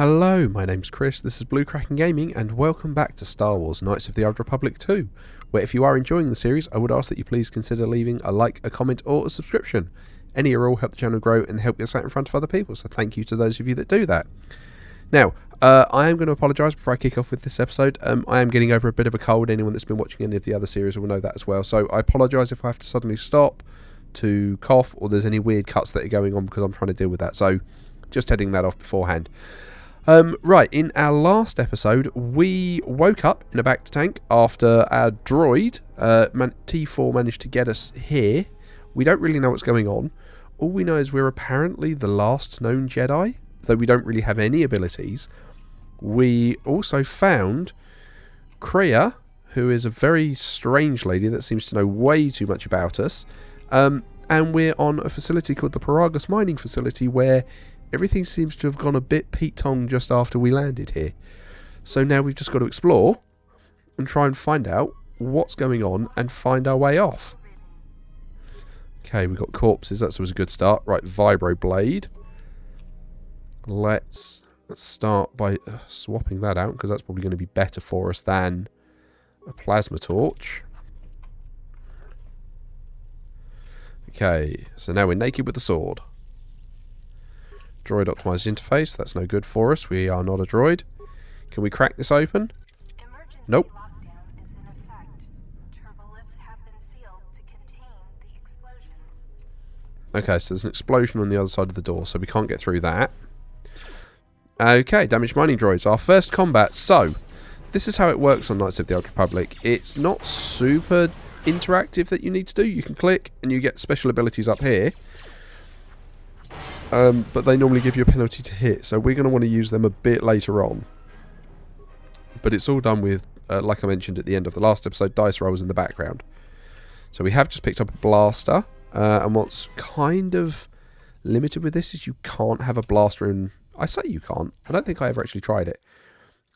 Hello, my name's Chris, this is Blue Kraken Gaming, and welcome back to Star Wars Knights of the Old Republic 2, where if you are enjoying the series, I would ask that you please consider leaving a like, a comment, or a subscription. Any or all help the channel grow and help get us out in front of other people, so thank you to those of you that do that. Now, I am going to apologise before I kick off with this episode. I am getting over a bit of a cold. Anyone that's been watching any of the other series will know that as well, so I apologise if I have to suddenly stop to cough, or there's any weird cuts that are going on because I'm trying to deal with that, so just heading that off beforehand. Right, in our last episode, we woke up in a back to tank after our droid, T4, managed to get us here. We don't really know what's going on. All we know is we're apparently the last known Jedi, though we don't really have any abilities. We also found Kreia, who is a very strange lady that seems to know way too much about us. And we're on a facility called the Paragus Mining Facility, where everything seems to have gone a bit Pete-tong just after we landed here. So now we've just got to explore and try and find out what's going on and find our way off. Okay, we've got corpses. That's always a good start. Right, Vibro Blade. Let's start by swapping that out, because that's probably going to be better for us than a plasma torch. Okay, so now we're naked with the sword. Droid optimized interface, that's no good for us. We are not a droid. Can we crack this open? Nope. Okay, so there's an explosion on the other side of the door, so we can't get through that. Okay, damaged mining droids. Our first combat. So, this is how it works on Knights of the Old Republic. It's not super interactive that you need to do. You can click and you get special abilities up here. But they normally give you a penalty to hit, so we're going to want to use them a bit later on. But it's all done with, like I mentioned at the end of the last episode, dice rolls in the background. So we have just picked up a blaster, and what's kind of limited with this is you can't have a blaster in... I say you can't. I don't think I ever actually tried it.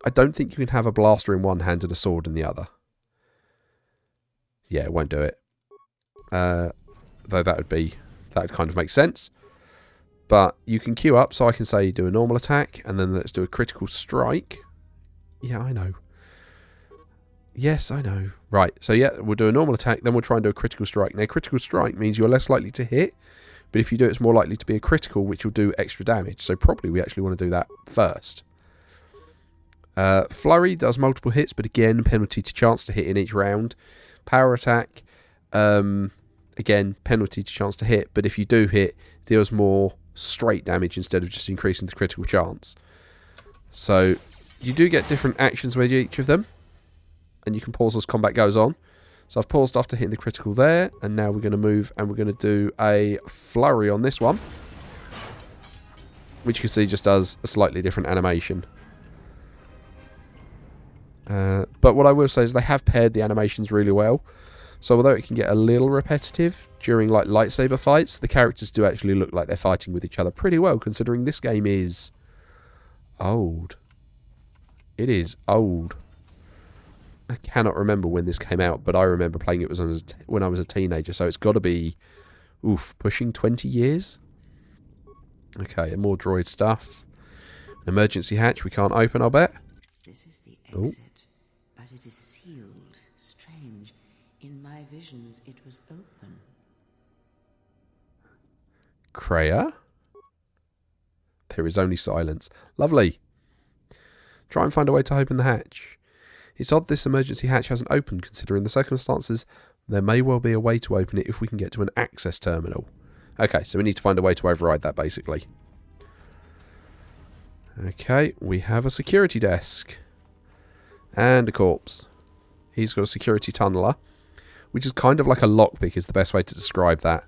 I don't think you can have a blaster in one hand and a sword in the other. Yeah, it won't do it. Though that would kind of make sense. But you can queue up, so I can say do a normal attack, and then let's do a critical strike. Yeah, I know. Yes, I know. Right, so yeah, we'll do a normal attack, then we'll try and do a critical strike. Now, critical strike means you're less likely to hit, but if you do, it's more likely to be a critical, which will do extra damage. So probably we actually want to do that first. Flurry does multiple hits, but again, penalty to chance to hit in each round. Power attack, again, penalty to chance to hit, but if you do hit, deals more straight damage instead of just increasing the critical chance. So you do get different actions with each of them, and you can pause as combat goes on. So I've paused after hitting the critical there, and now we're going to move and we're going to do a flurry on this one, which you can see just does a slightly different animation. But what I will say is they have paired the animations really well. So although it can get a little repetitive during like lightsaber fights, the characters do actually look like they're fighting with each other pretty well, considering this game is old. It is old. I cannot remember when this came out, but I remember playing it when I was a teenager, so it's got to be, pushing 20 years? Okay, and more droid stuff. An emergency hatch we can't open, I'll bet. This is the exit, but it is sealed. Strange. In my visions, it was open. Kreia? There is only silence. Lovely. Try and find a way to open the hatch. It's odd this emergency hatch hasn't opened, considering the circumstances. There may well be a way to open it if we can get to an access terminal. Okay, so we need to find a way to override that, basically. Okay, we have a security desk. And a corpse. He's got a security tunneler, which is kind of like a lockpick is the best way to describe that.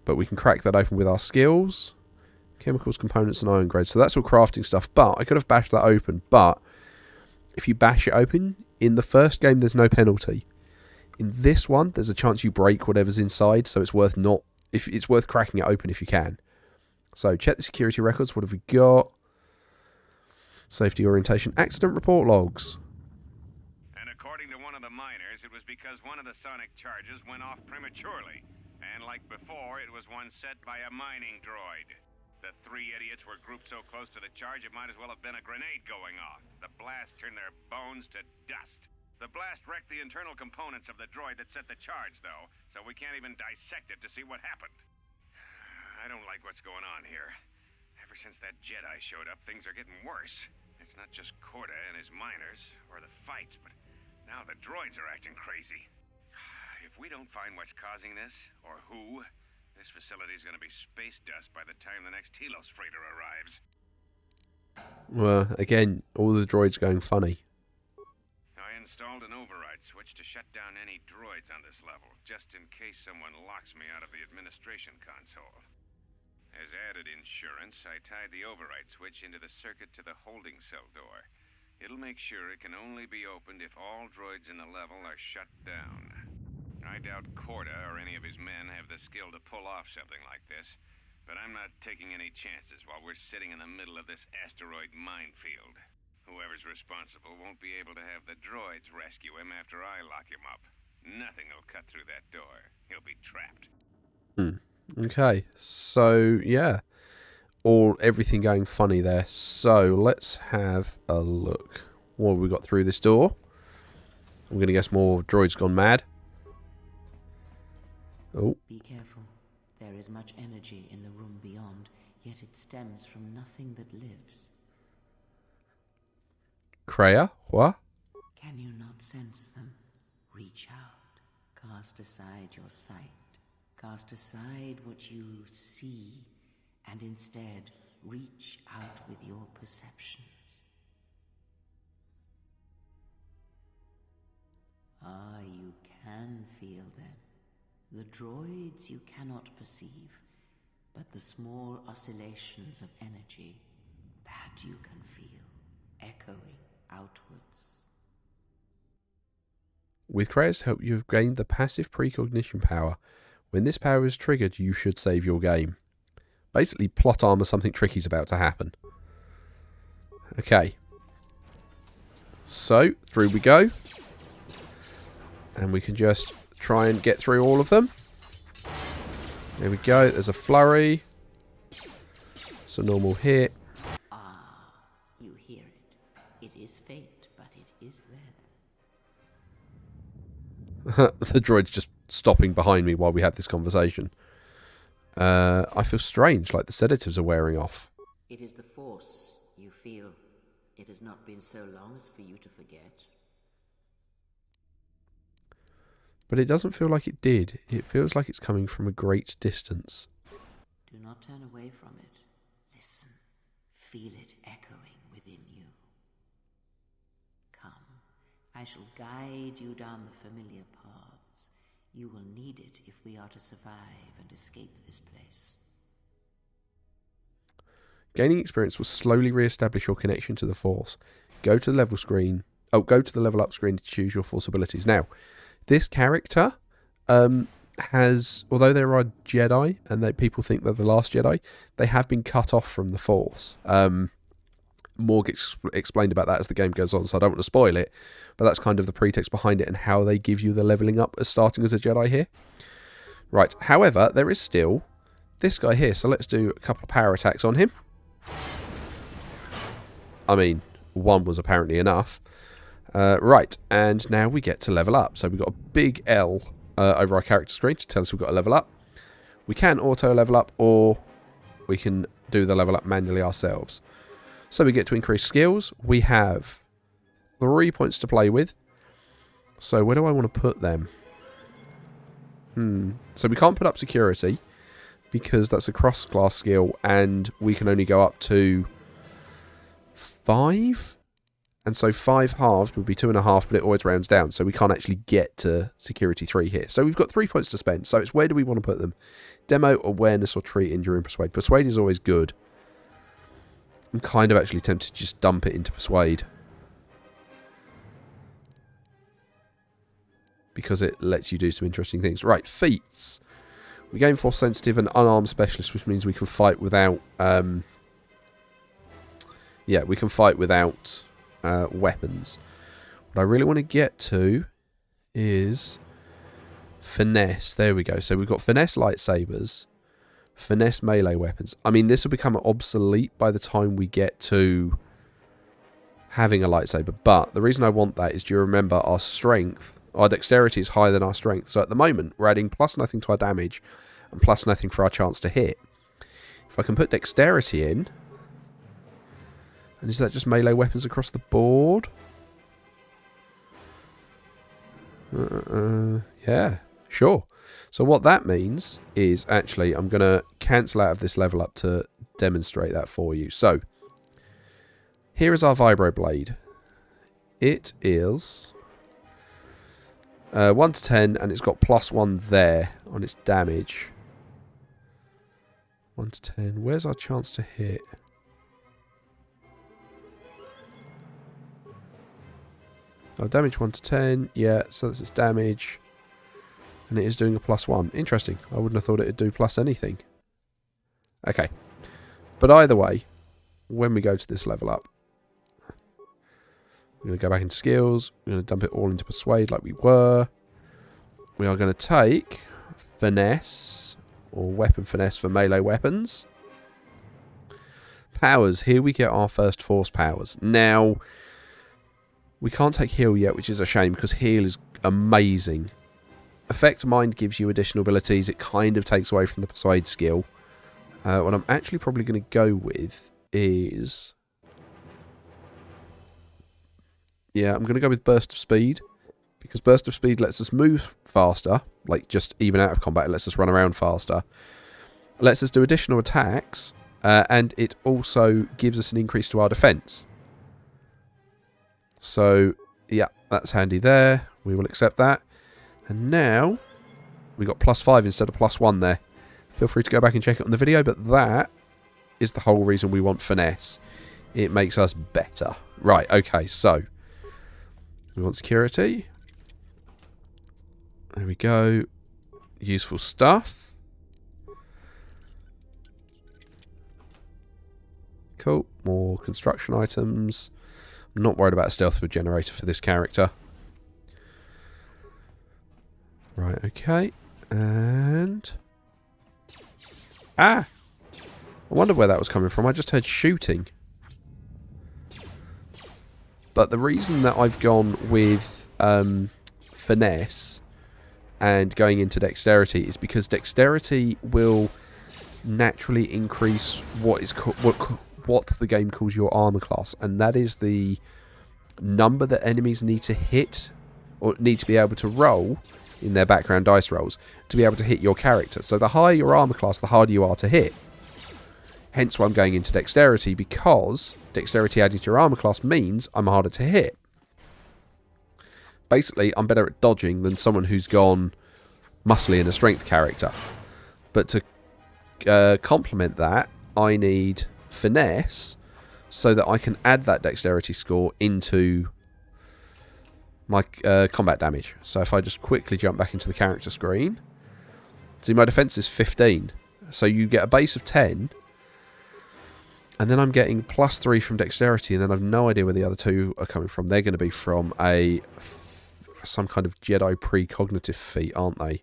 But we can crack that open with our skills. Chemicals, components, and iron grades. So that's all crafting stuff. But I could have bashed that open. But if you bash it open, in the first game, there's no penalty. In this one, there's a chance you break whatever's inside. So it's worth it's worth cracking it open if you can. So check the security records. What have we got? Safety orientation. Accident report logs. And according to one of the miners, it was because one of the sonic charges went off prematurely. And like before, it was one set by a mining droid. The three idiots were grouped so close to the charge it might as well have been a grenade going off. The blast turned their bones to dust. The blast wrecked the internal components of the droid that set the charge, though, so we can't even dissect it to see what happened. I don't like what's going on here. Ever since that Jedi showed up, things are getting worse. It's not just Korda and his miners, or the fights, but now the droids are acting crazy. If we don't find what's causing this, or who, this facility is going to be space dust by the time the next Telos freighter arrives. Well, again, all the droids going funny. I installed an override switch to shut down any droids on this level, just in case someone locks me out of the administration console. As added insurance, I tied the override switch into the circuit to the holding cell door. It'll make sure it can only be opened if all droids in the level are shut down. I doubt Korda or any of his men have the skill to pull off something like this, but I'm not taking any chances while we're sitting in the middle of this asteroid minefield. Whoever's responsible won't be able to have the droids rescue him after I lock him up. Nothing will cut through that door. He'll be trapped. Okay, so yeah, everything going funny there. So let's have a look. What have we got through this door? I'm going to guess more droids gone mad. Oh. Be careful. There is much energy in the room beyond, yet it stems from nothing that lives. Kreia? What? Can you not sense them? Reach out. Cast aside your sight. Cast aside what you see, and instead reach out with your perceptions. Ah, you can feel them. The droids you cannot perceive, but the small oscillations of energy, that you can feel, echoing outwards. With Kreia's help, you have gained the passive precognition power. When this power is triggered, you should save your game. Basically, plot armor something tricky is about to happen. Okay. So, through we go. And we can just try and get through all of them. There we go. There's a flurry. It's a normal hit. Ah, you hear it. It is fate, but it is there. The droid's just stopping behind me while we have this conversation. I feel strange, like the sedatives are wearing off. It is the Force, you feel. It has not been so long as for you to forget. But it doesn't feel like it did. It feels like it's coming from a great distance. Do not turn away from it. Listen. Feel it echoing within you. Come. I shall guide you down the familiar paths. You will need it if we are to survive and escape this place. Gaining experience will slowly re-establish your connection to the Force. Go to the level screen. Go to the level up screen to choose your Force abilities. Now, this character has, although there are Jedi and people think they're the last Jedi, they have been cut off from the Force. More gets explained about that as the game goes on, so I don't want to spoil it, but that's kind of the pretext behind it and how they give you the leveling up as starting as a Jedi here. Right, however, there is still this guy here, so let's do a couple of power attacks on him. I mean, one was apparently enough. Right, and now we get to level up. So we've got a big L over our character screen to tell us we've got to level up. We can auto level up, or we can do the level up manually ourselves. So we get to increase skills. We have 3 points to play with. So where do I want to put them? So we can't put up security because that's a cross-class skill and we can only go up to 5. And so 5 halved would be 2.5, but it always rounds down. So we can't actually get to security 3 here. So we've got 3 points to spend. So it's where do we want to put them? Demo, awareness, or treat, injure, and persuade. Persuade is always good. I'm kind of actually tempted to just dump it into persuade. Because it lets you do some interesting things. Right, feats. We gain force sensitive and unarmed specialist, which means we can fight without... we can fight without weapons. What I really want to get to is finesse. There we go. So we've got finesse lightsabers, Finesse melee weapons. I mean, this will become obsolete by the time we get to having a lightsaber. But the reason I want that is, do you remember our strength? Our dexterity is higher than our strength. So at the moment, we're adding plus nothing to our damage and plus nothing for our chance to hit. If I can put dexterity in... And is that just melee weapons across the board? Yeah, sure. So what that means is, actually, I'm going to cancel out of this level up to demonstrate that for you. So, here is our vibroblade. It is 1 to 10, and it's got +1 there on its damage. 1 to 10. Where's our chance to hit? Oh, damage 1 to 10. Yeah, so that's its damage. And it is doing a +1. Interesting. I wouldn't have thought it would do plus anything. Okay. But either way, when we go to this level up, we're going to go back into skills. We're going to dump it all into persuade like we were. We are going to take finesse, or weapon finesse for melee weapons. Powers. Here we get our first force powers. Now, we can't take heal yet, which is a shame, because heal is amazing. Effect Mind gives you additional abilities. It kind of takes away from the persuade skill. What I'm actually probably going to go with is... Yeah, I'm going to go with Burst of Speed. Because Burst of Speed lets us move faster. Like, just even out of combat, it lets us run around faster. It lets us do additional attacks. And it also gives us an increase to our defense. So, yeah, that's handy there. We will accept that. And now, we got +5 instead of +1 there. Feel free to go back and check it on the video, but that is the whole reason we want finesse. It makes us better. Right, okay, so we want security. There we go. Useful stuff. Cool. More construction items. I'm not worried about a stealth food generator for this character. Right, okay. And... Ah! I wonder where that was coming from. I just heard shooting. But the reason that I've gone with finesse and going into dexterity is because dexterity will naturally increase what is what the game calls your armor class, and that is the number that enemies need to hit or need to be able to roll in their background dice rolls to be able to hit your character. So the higher your armor class, the harder you are to hit. Hence why I'm going into dexterity, because dexterity added to your armor class means I'm harder to hit. Basically, I'm better at dodging than someone who's gone muscly in a strength character. But to complement that, I need finesse so that I can add that dexterity score into my combat damage. So if I just quickly jump back into the character screen, see, my defense is 15. So you get a base of 10, and then I'm getting +3 from dexterity, and then I've no idea where the other two are coming from. They're going to be from some kind of Jedi precognitive feat, aren't they?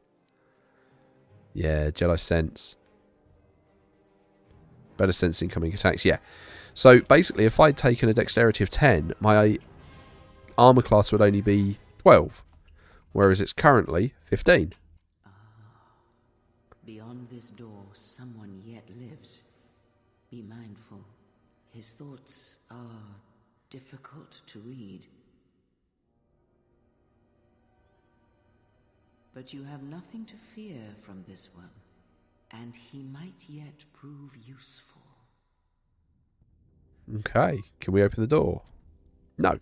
Yeah, Jedi sense. Better sense incoming attacks, yeah. So basically, if I'd taken a dexterity of 10, my armor class would only be 12, whereas it's currently 15. Beyond this door, someone yet lives. Be mindful. His thoughts are difficult to read. But you have nothing to fear from this one, and he might yet prove useful. Okay, can we open the door? No,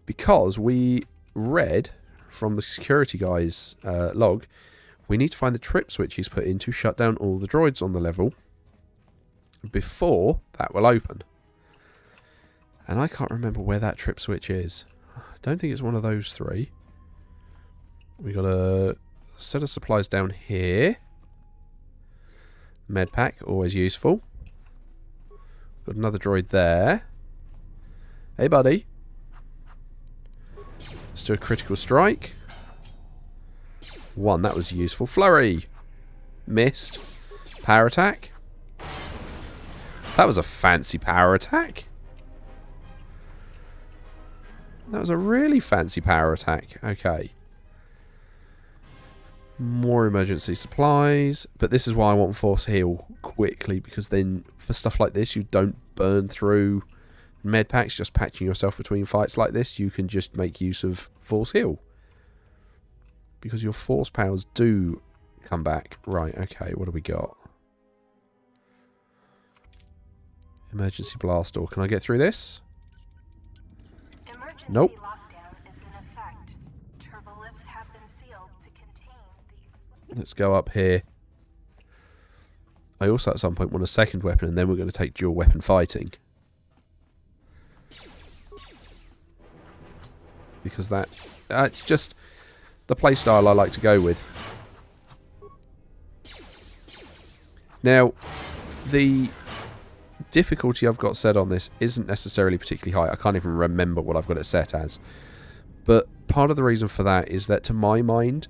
because we read from the security guy's log, we need to find the trip switch he's put in to shut down all the droids on the level before that will open. And I can't remember where that trip switch is. I don't think it's one of those three. We got a set of supplies down here. Med pack, always useful. Got another droid there. Hey, buddy. Let's do a critical strike. 1, that was useful. Flurry. Missed. Power attack. That was a fancy power attack. That was a really fancy power attack. Okay. More emergency supplies. But this is why I want force heal quickly, because then for stuff like this you don't burn through med packs. Just patching yourself between fights like this, you can just make use of force heal. Because your force powers do come back. Right, okay, what do we got? Emergency blast door. Can I get through this? Emergency Nope. lockdown is in effect. Turbolifts have been sealed to contain the explosion. Let's go up here. I also at some point want a second weapon, and then we're going to take dual weapon fighting. Because that... it's just the playstyle I like to go with. Now, the difficulty I've got set on this isn't necessarily particularly high. I can't even remember what I've got it set as. But part of the reason for that is that, to my mind,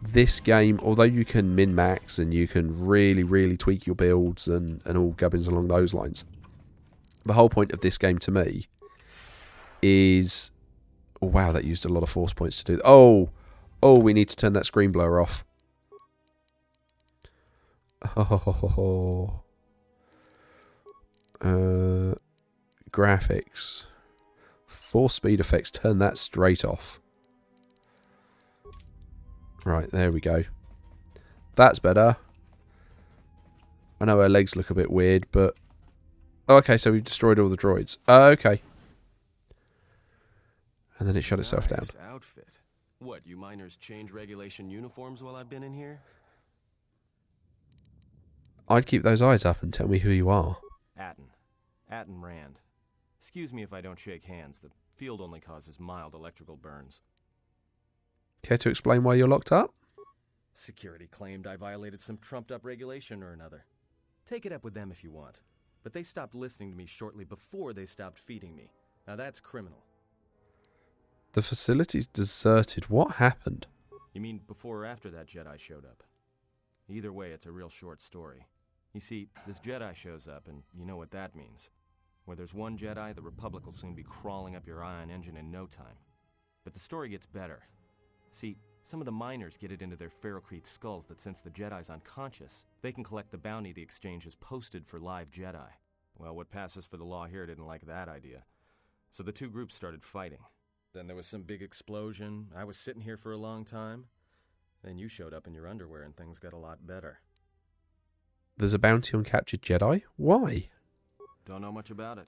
this game, although you can min-max and you can really, really tweak your builds and all gubbins along those lines, the whole point of this game to me is... Oh, wow, that used a lot of force points to do... Oh, we need to turn that screen blower off. Oh... graphics, force speed effects, turn that straight off. Right, there we go. That's better. I know her legs look a bit weird, but... Oh, okay, so we've destroyed all the droids. Okay. And then it shut itself down. Nice outfit. What, you miners change regulation uniforms while I've been in here? I'd keep those eyes up and tell me who you are. Atten Rand. Excuse me if I don't shake hands. The field only causes mild electrical burns. Care to explain why you're locked up? Security claimed I violated some trumped-up regulation or another. Take it up with them if you want. But they stopped listening to me shortly before they stopped feeding me. Now that's criminal. The facility's deserted. What happened? You mean before or after that Jedi showed up? Either way, it's a real short story. You see, this Jedi shows up, and you know what that means. Where there's one Jedi, the Republic will soon be crawling up your ion engine in no time. But the story gets better. See, some of the miners get it into their ferrocrete skulls that since the Jedi's unconscious, they can collect the bounty the exchange has posted for live Jedi. Well, what passes for the law here didn't like that idea. So the two groups started fighting. Then there was some big explosion. I was sitting here for a long time. Then you showed up in your underwear and things got a lot better. There's a bounty on captured Jedi? Why? Don't know much about it.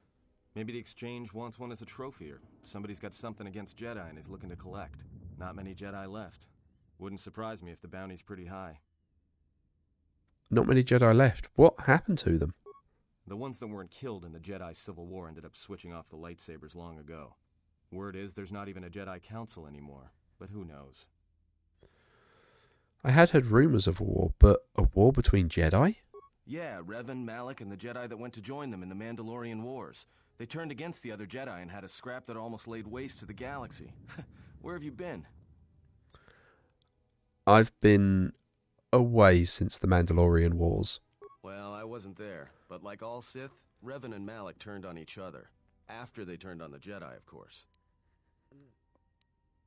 Maybe the exchange wants one as a trophy, or somebody's got something against Jedi and is looking to collect. Not many Jedi left. Wouldn't surprise me if the bounty's pretty high. Not many Jedi left. What happened to them? The ones that weren't killed in the Jedi Civil War ended up switching off the lightsabers long ago. Word is there's not even a Jedi Council anymore, but who knows? I had heard rumours of war, but a war between Jedi? Yeah, Revan, Malak, and the Jedi that went to join them in the Mandalorian Wars. They turned against the other Jedi and had a scrap that almost laid waste to the galaxy. Where have you been? I've been away since the Mandalorian Wars. Well, I wasn't there, but like all Sith, Revan and Malak turned on each other. After they turned on the Jedi, of course.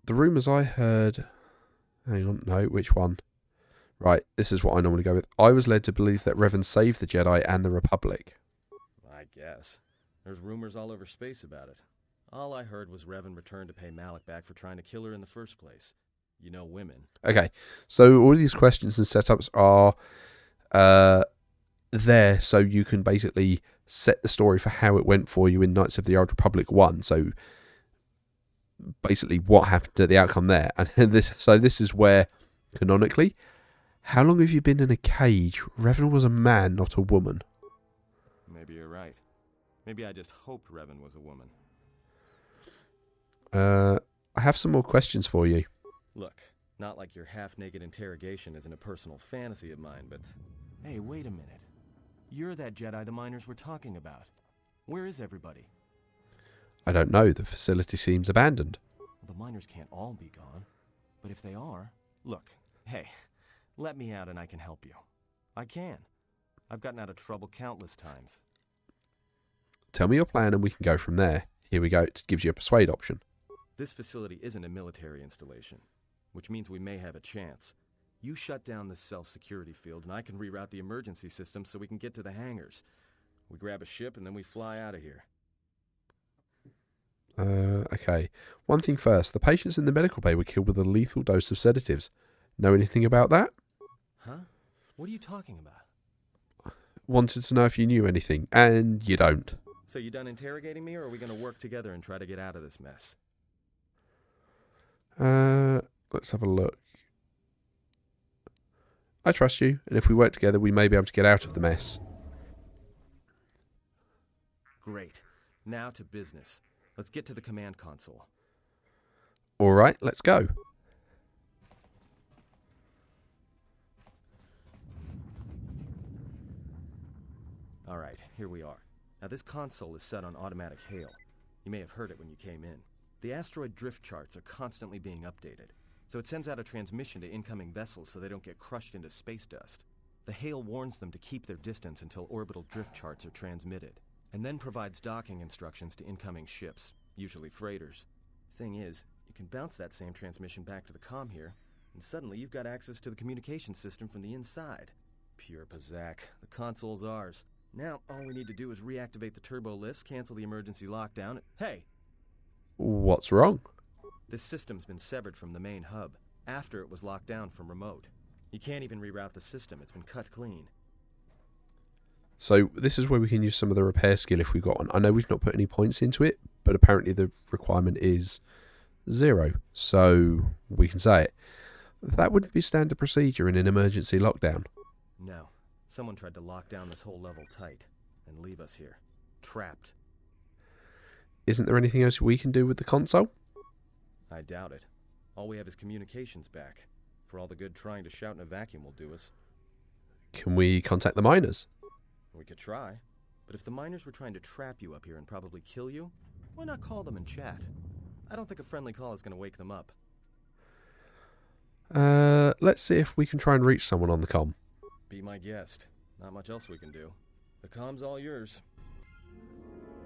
The rumours I heard... Hang on, no, which one? Right, this is what I normally go with. I was led to believe that Revan saved the Jedi and the Republic. I guess. There's rumors all over space about it. All I heard was Revan returned to pay Malak back for trying to kill her in the first place. You know women. Okay, so all these questions and setups are there so you can basically set the story for how it went for you in Knights of the Old Republic 1. So basically what happened at the outcome there. And this is where, canonically, how long have you been in a cage? Revan was a man, not a woman. Maybe you're right. Maybe I just hoped Revan was a woman. I have some more questions for you. Look, not like your half-naked interrogation isn't a personal fantasy of mine, but... Hey, wait a minute. You're that Jedi the miners were talking about. Where is everybody? I don't know. The facility seems abandoned. The miners can't all be gone. But if they are... Look, hey, let me out and I can help you. I can. I've gotten out of trouble countless times. Tell me your plan and we can go from there. Here we go. It gives you a persuade option. This facility isn't a military installation, which means we may have a chance. You shut down the cell security field and I can reroute the emergency system so we can get to the hangars. We grab a ship and then we fly out of here. Okay. One thing first. The patients in the medical bay were killed with a lethal dose of sedatives. Know anything about that? Huh? What are you talking about? Wanted to know if you knew anything, and you don't. So you done interrogating me, or are we going to work together and try to get out of this mess? Let's have a look. I trust you, and if we work together, we may be able to get out of the mess. Great. Now to business. Let's get to the command console. All right, let's go. All right, here we are. Now this console is set on automatic hail. You may have heard it when you came in. The asteroid drift charts are constantly being updated, so it sends out a transmission to incoming vessels so they don't get crushed into space dust. The hail warns them to keep their distance until orbital drift charts are transmitted, and then provides docking instructions to incoming ships, usually freighters. Thing is, you can bounce that same transmission back to the comm here, and suddenly you've got access to the communication system from the inside. Pure pizzazz. The console's ours. Now, all we need to do is reactivate the turbo lifts, cancel the emergency lockdown. Hey! What's wrong? This system's been severed from the main hub, after it was locked down from remote. You can't even reroute the system, it's been cut clean. So this is where we can use some of the repair skill if we've got one. I know we've not put any points into it, but apparently the requirement is 0, so we can say it. That wouldn't be standard procedure in an emergency lockdown. No. Someone tried to lock down this whole level tight and leave us here, trapped. Isn't there anything else we can do with the console? I doubt it. All we have is communications back. For all the good trying to shout in a vacuum will do us. Can we contact the miners? We could try. But if the miners were trying to trap you up here and probably kill you, why not call them and chat? I don't think a friendly call is going to wake them up. Let's see if we can try and reach someone on the comm. Be my guest. Not much else we can do. The comm's all yours.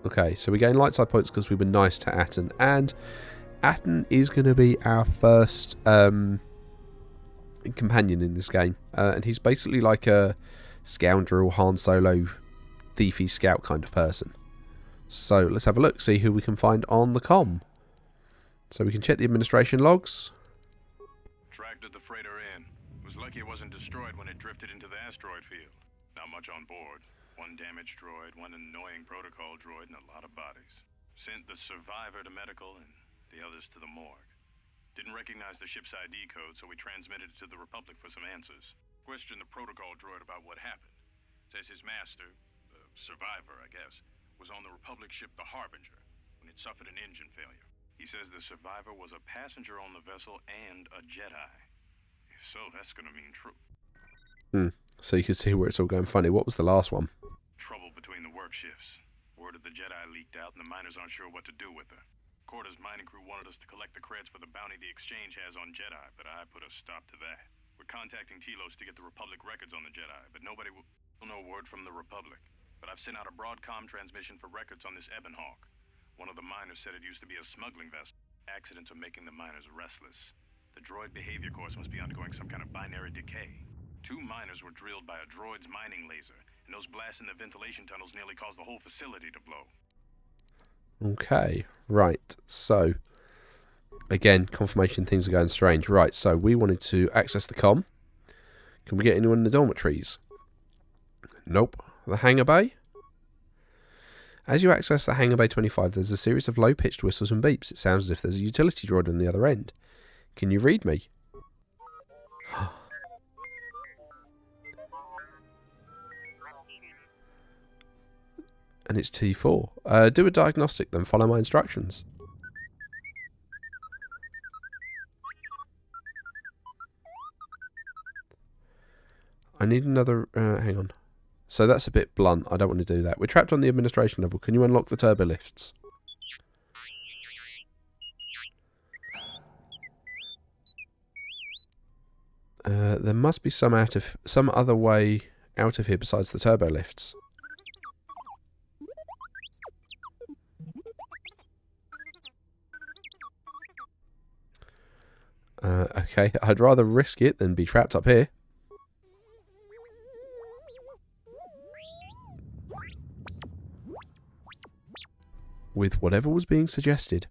Okay, so we gain light side points because we were nice to Atten, and Atten is going to be our first companion in this game, and he's basically like a scoundrel, Han Solo, thiefy scout kind of person. So let's have a look, see who we can find on the comm. So we can check the administration logs. Tracked the freighter in. Was lucky it wasn't destroyed when it drifted into the asteroid field. Not much on board. One damaged droid, one annoying protocol droid, and a lot of bodies. Sent the survivor to medical and the others to the morgue. Didn't recognize the ship's ID code, so we transmitted it to the Republic for some answers. Questioned the protocol droid about what happened. Says his master, the survivor I guess, was on the Republic ship the Harbinger when it suffered an engine failure. He says the survivor was a passenger on the vessel and a Jedi. If so, that's gonna mean true. So you can see where it's all going funny. What was the last one? Trouble between the work shifts. Word of the Jedi leaked out and the miners aren't sure what to do with her. Kotor's mining crew wanted us to collect the creds for the bounty the Exchange has on Jedi, but I put a stop to that. We're contacting Telos to get the Republic records on the Jedi, but nobody will know word from the Republic. But I've sent out a broadcom transmission for records on this Ebon Hawk. One of the miners said it used to be a smuggling vessel. Accidents are making the miners restless. The droid behavior course must be undergoing some kind of binary decay. 2 miners were drilled by a droid's mining laser, and those blasts in the ventilation tunnels nearly caused the whole facility to blow. Okay, right. So, again, confirmation things are going strange. Right, so we wanted to access the comm. Can we get anyone in the dormitories? Nope. The hangar bay? As you access the hangar bay 25, there's a series of low-pitched whistles and beeps. It sounds as if there's a utility droid on the other end. Can you read me? And it's T4. Do a diagnostic, then follow my instructions. I need another... hang on. So that's a bit blunt. I don't want to do that. We're trapped on the administration level. Can you unlock the turbo lifts? There must be some other way out of here besides the turbo lifts? Okay, I'd rather risk it than be trapped up here. With whatever was being suggested.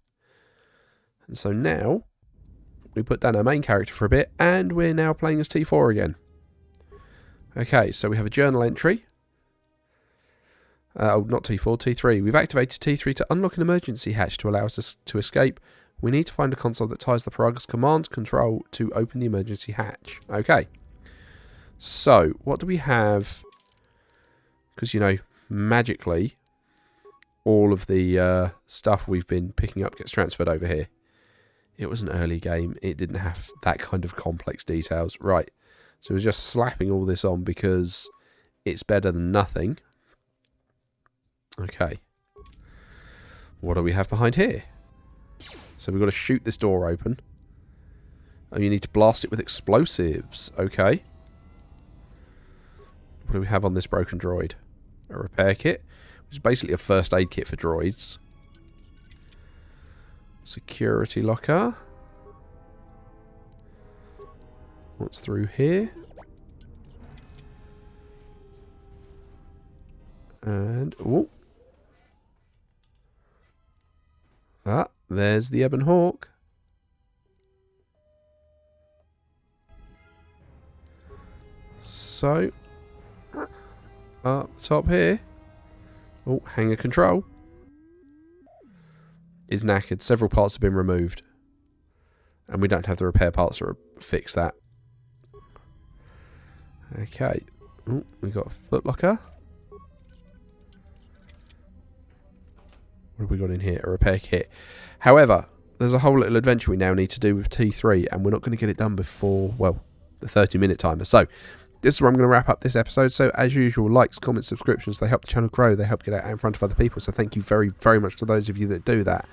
And so now, we put down our main character for a bit, and we're now playing as T4 again. Okay, so we have a journal entry. Oh, not T4, T3. We've activated T3 to unlock an emergency hatch to allow us to escape. We need to find a console that ties the Paraga's command control to open the emergency hatch. Okay. So, what do we have? Because, you know, magically, all of the stuff we've been picking up gets transferred over here. It was an early game. It didn't have that kind of complex details. Right. So we're just slapping all this on because it's better than nothing. Okay. What do we have behind here? So we've got to shoot this door open. Oh, you need to blast it with explosives. Okay. What do we have on this broken droid? A repair kit, which is basically a first aid kit for droids. Security locker. What's through here? And, oh. Ah, there's the Ebon Hawk. So, up the top here. Oh, hangar control. Is knackered. Several parts have been removed. And we don't have the repair parts to fix that. Okay. Oh, we got a footlocker. What have we got in here? A repair kit. However, there's a whole little adventure we now need to do with T3, and we're not going to get it done before, well, the 30-minute timer. So, this is where I'm going to wrap up this episode. So, as usual, likes, comments, subscriptions, they help the channel grow. They help get out in front of other people. So, thank you very, very much to those of you that do that.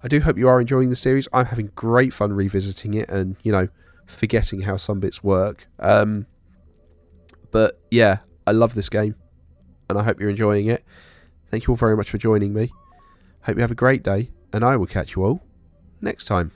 I do hope you are enjoying the series. I'm having great fun revisiting it and, you know, forgetting how some bits work. But, yeah, I love this game, and I hope you're enjoying it. Thank you all very much for joining me. Hope you have a great day, and I will catch you all next time.